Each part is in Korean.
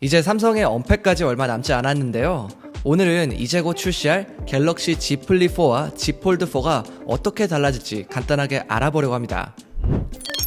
이제 삼성의 언팩까지 얼마 남지 않았는데요. 오늘은 이제 곧 출시할 갤럭시 Z 플립4와 Z 폴드4가 어떻게 달라질지 간단하게 알아보려고 합니다.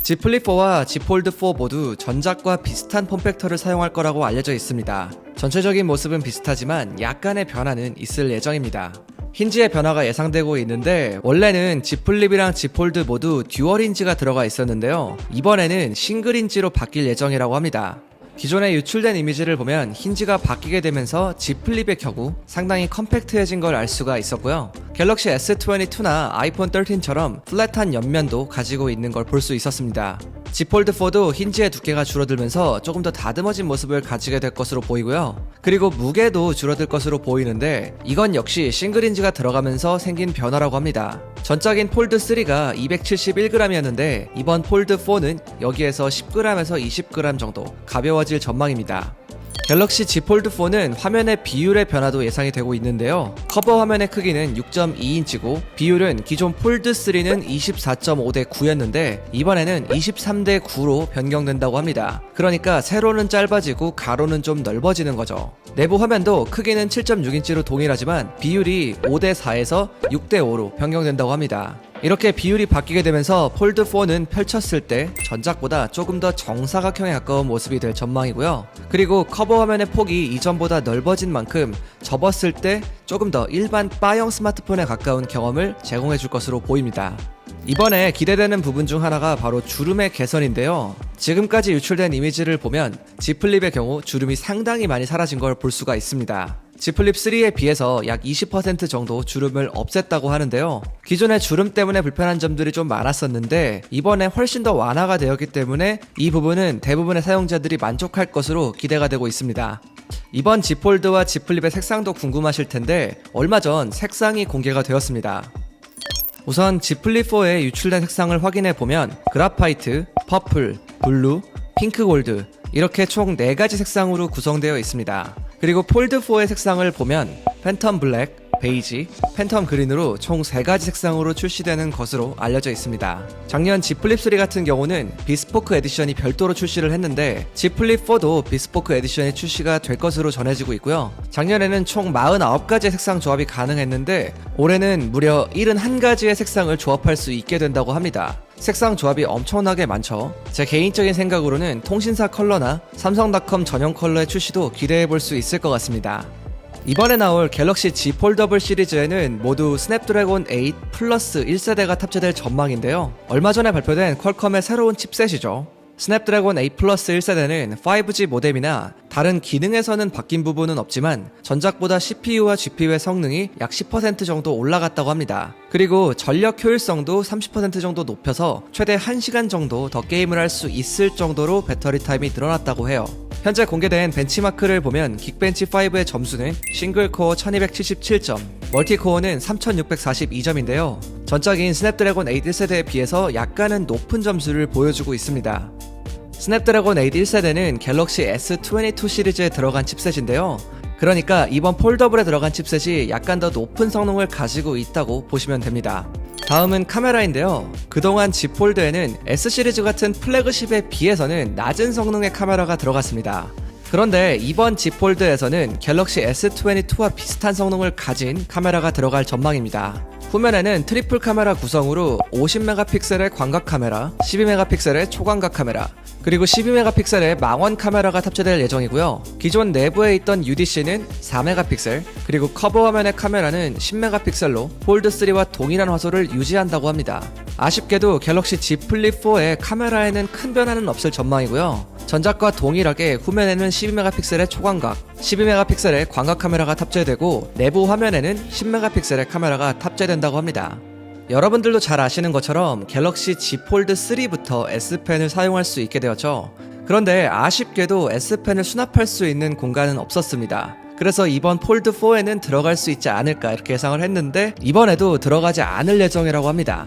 Z 플립4와 Z 폴드4 모두 전작과 비슷한 폼팩터를 사용할 거라고 알려져 있습니다. 전체적인 모습은 비슷하지만 약간의 변화는 있을 예정입니다. 힌지의 변화가 예상되고 있는데, 원래는 Z 플립이랑 Z 폴드 모두 듀얼 힌지가 들어가 있었는데요. 이번에는 싱글 힌지로 바뀔 예정이라고 합니다. 기존에 유출된 이미지를 보면 힌지가 바뀌게 되면서 Z 플립의 경우 상당히 컴팩트해진 걸 알 수가 있었고요. 갤럭시 S22나 아이폰 13처럼 플랫한 옆면도 가지고 있는 걸 볼 수 있었습니다. Z 폴드4도 힌지의 두께가 줄어들면서 조금 더 다듬어진 모습을 가지게 될 것으로 보이고요. 그리고 무게도 줄어들 것으로 보이는데, 이건 역시 싱글 힌지가 들어가면서 생긴 변화라고 합니다. 전작인 폴드3가 271g이었는데 이번 폴드4는 여기에서 10g에서 20g 정도 가벼워질 전망입니다. 갤럭시 Z 폴드4는 화면의 비율의 변화도 예상이 되고 있는데요. 커버 화면의 크기는 6.2인치고 비율은 기존 폴드3는 24.5대 9였는데 이번에는 23대 9로 변경된다고 합니다. 그러니까 세로는 짧아지고 가로는 좀 넓어지는 거죠. 내부 화면도 크기는 7.6인치로 동일하지만 비율이 5대 4에서 6대 5로 변경된다고 합니다. 이렇게 비율이 바뀌게 되면서 폴드4는 펼쳤을 때 전작보다 조금 더 정사각형에 가까운 모습이 될 전망이고요. 그리고 커버 화면의 폭이 이전보다 넓어진 만큼 접었을 때 조금 더 일반 바형 스마트폰에 가까운 경험을 제공해 줄 것으로 보입니다. 이번에 기대되는 부분 중 하나가 바로 주름의 개선인데요. 지금까지 유출된 이미지를 보면 Z 플립의 경우 주름이 상당히 많이 사라진 걸 볼 수가 있습니다. Z 플립 3에 비해서 약 20% 정도 주름을 없앴다고 하는데요. 기존에 주름 때문에 불편한 점들이 좀 많았었는데 이번에 훨씬 더 완화가 되었기 때문에 이 부분은 대부분의 사용자들이 만족할 것으로 기대가 되고 있습니다. 이번 Z 폴드와 Z 플립의 색상도 궁금하실 텐데 얼마 전 색상이 공개가 되었습니다. 우선 Z 플립4의 유출된 색상을 확인해 보면 그라파이트, 퍼플, 블루, 핑크 골드 이렇게 총 4가지 색상으로 구성되어 있습니다. 그리고 폴드4의 색상을 보면 팬텀 블랙, 베이지, 팬텀 그린으로 총 3가지 색상으로 출시되는 것으로 알려져 있습니다. 작년 Z 플립 3 같은 경우는 비스포크 에디션이 별도로 출시를 했는데 Z 플립 4도 비스포크 에디션이 출시가 될 것으로 전해지고 있고요. 작년에는 총 49가지의 색상 조합이 가능했는데 올해는 무려 71가지의 색상을 조합할 수 있게 된다고 합니다. 색상 조합이 엄청나게 많죠. 제 개인적인 생각으로는 통신사 컬러나 삼성닷컴 전용 컬러의 출시도 기대해볼 수 있을 것 같습니다. 이번에 나올 갤럭시 Z 폴더블 시리즈에는 모두 스냅드래곤 8 플러스 1세대가 탑재될 전망인데요. 얼마 전에 발표된 퀄컴의 새로운 칩셋이죠. 스냅드래곤 8 플러스 1세대는 5G 모뎀이나 다른 기능에서는 바뀐 부분은 없지만 전작보다 CPU와 GPU의 성능이 약 10% 정도 올라갔다고 합니다. 그리고 전력 효율성도 30% 정도 높여서 최대 1시간 정도 더 게임을 할 수 있을 정도로 배터리 타임이 늘어났다고 해요. 현재 공개된 벤치마크를 보면 긱벤치5의 점수는 싱글코어 1277점, 멀티코어는 3642점인데요. 전작인 스냅드래곤 8 1세대에 비해서 약간은 높은 점수를 보여주고 있습니다. 스냅드래곤 8 1세대는 갤럭시 S22 시리즈에 들어간 칩셋인데요. 그러니까 이번 폴더블에 들어간 칩셋이 약간 더 높은 성능을 가지고 있다고 보시면 됩니다. 다음은 카메라인데요. 그동안 Z 폴드에는 S 시리즈 같은 플래그십에 비해서는 낮은 성능의 카메라가 들어갔습니다. 그런데 이번 Z 폴드에서는 갤럭시 S22와 비슷한 성능을 가진 카메라가 들어갈 전망입니다. 후면에는 트리플 카메라 구성으로 50메가픽셀의 광각 카메라, 12메가픽셀의 초광각 카메라, 그리고 12메가픽셀의 망원 카메라가 탑재될 예정이고요. 기존 내부에 있던 UDC는 4메가픽셀, 그리고 커버 화면의 카메라는 10메가픽셀로 폴드3와 동일한 화소를 유지한다고 합니다. 아쉽게도 갤럭시 Z 플립4의 카메라에는 큰 변화는 없을 전망이고요. 전작과 동일하게 후면에는 12메가픽셀의 초광각, 12메가픽셀의 광각 카메라가 탑재되고 내부 화면에는 10메가픽셀의 카메라가 탑재된다고 합니다. 여러분들도 잘 아시는 것처럼 갤럭시 Z 폴드 3부터 S펜을 사용할 수 있게 되었죠. 그런데 아쉽게도 S펜을 수납할 수 있는 공간은 없었습니다. 그래서 이번 폴드 4에는 들어갈 수 있지 않을까 이렇게 예상을 했는데 이번에도 들어가지 않을 예정이라고 합니다.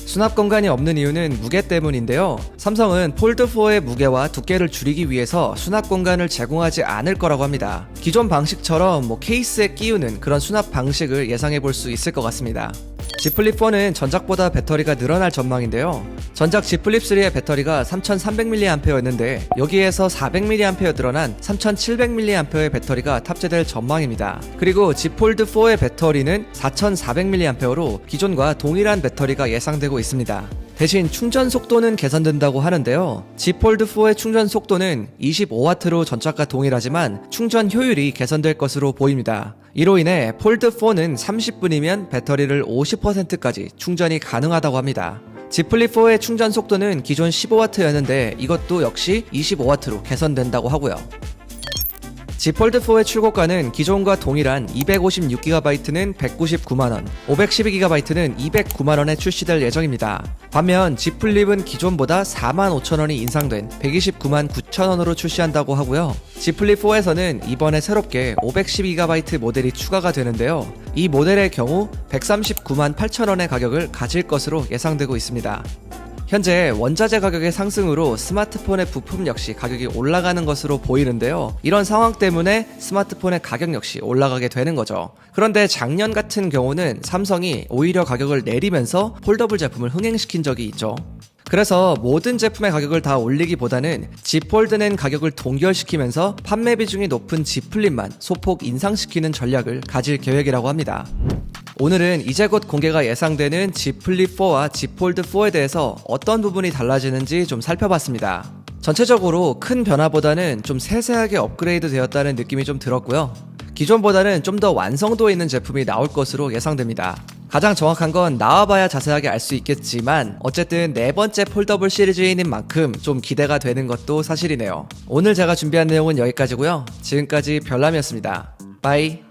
수납 공간이 없는 이유는 무게 때문인데요. 삼성은 폴드4의 무게와 두께를 줄이기 위해서 수납 공간을 제공하지 않을 거라고 합니다. 기존 방식처럼 케이스에 끼우는 그런 수납 방식을 예상해 볼 수 있을 것 같습니다. Z 플립4는 전작보다 배터리가 늘어날 전망인데요. 전작 Z 플립3의 배터리가 3300mAh였는데 여기에서 400mAh 드러난 3700mAh의 배터리가 탑재될 전망입니다. 그리고 Z 폴드4의 배터리는 4400mAh로 기존과 동일한 배터리가 예상되고 있습니다. 대신 충전 속도는 개선된다고 하는데요. Z 폴드4의 충전 속도는 25W로 전작과 동일하지만 충전 효율이 개선될 것으로 보입니다. 이로 인해 폴드4는 30분이면 배터리를 50%까지 충전이 가능하다고 합니다. Z 플립4의 충전 속도는 기존 15W였는데 이것도 역시 25W로 개선된다고 하고요. Z 폴드4의 출고가는 기존과 동일한 256GB는 199만원, 512GB는 209만원에 출시될 예정입니다. 반면 Z 플립은 기존보다 45,000원이 인상된 129만 9천원으로 출시한다고 하고요. Z 플립4에서는 이번에 새롭게 512GB 모델이 추가가 되는데요. 이 모델의 경우 139만 8천원의 가격을 가질 것으로 예상되고 있습니다. 현재 원자재 가격의 상승으로 스마트폰의 부품 역시 가격이 올라가는 것으로 보이는데요. 이런 상황 때문에 스마트폰의 가격 역시 올라가게 되는 거죠. 그런데 작년 같은 경우는 삼성이 오히려 가격을 내리면서 폴더블 제품을 흥행시킨 적이 있죠. 그래서 모든 제품의 가격을 다 올리기보다는 Z 폴드는 가격을 동결시키면서 판매 비중이 높은 Z 플립만 소폭 인상시키는 전략을 가질 계획이라고 합니다. 오늘은 이제 곧 공개가 예상되는 Z 플립4와 Z 폴드4에 대해서 어떤 부분이 달라지는지 좀 살펴봤습니다. 전체적으로 큰 변화보다는 좀 세세하게 업그레이드 되었다는 느낌이 좀 들었고요. 기존보다는 좀 더 완성도 있는 제품이 나올 것으로 예상됩니다. 가장 정확한 건 나와봐야 자세하게 알 수 있겠지만 어쨌든 네 번째 폴더블 시리즈인 만큼 좀 기대가 되는 것도 사실이네요. 오늘 제가 준비한 내용은 여기까지고요. 지금까지 별남이었습니다. 바이.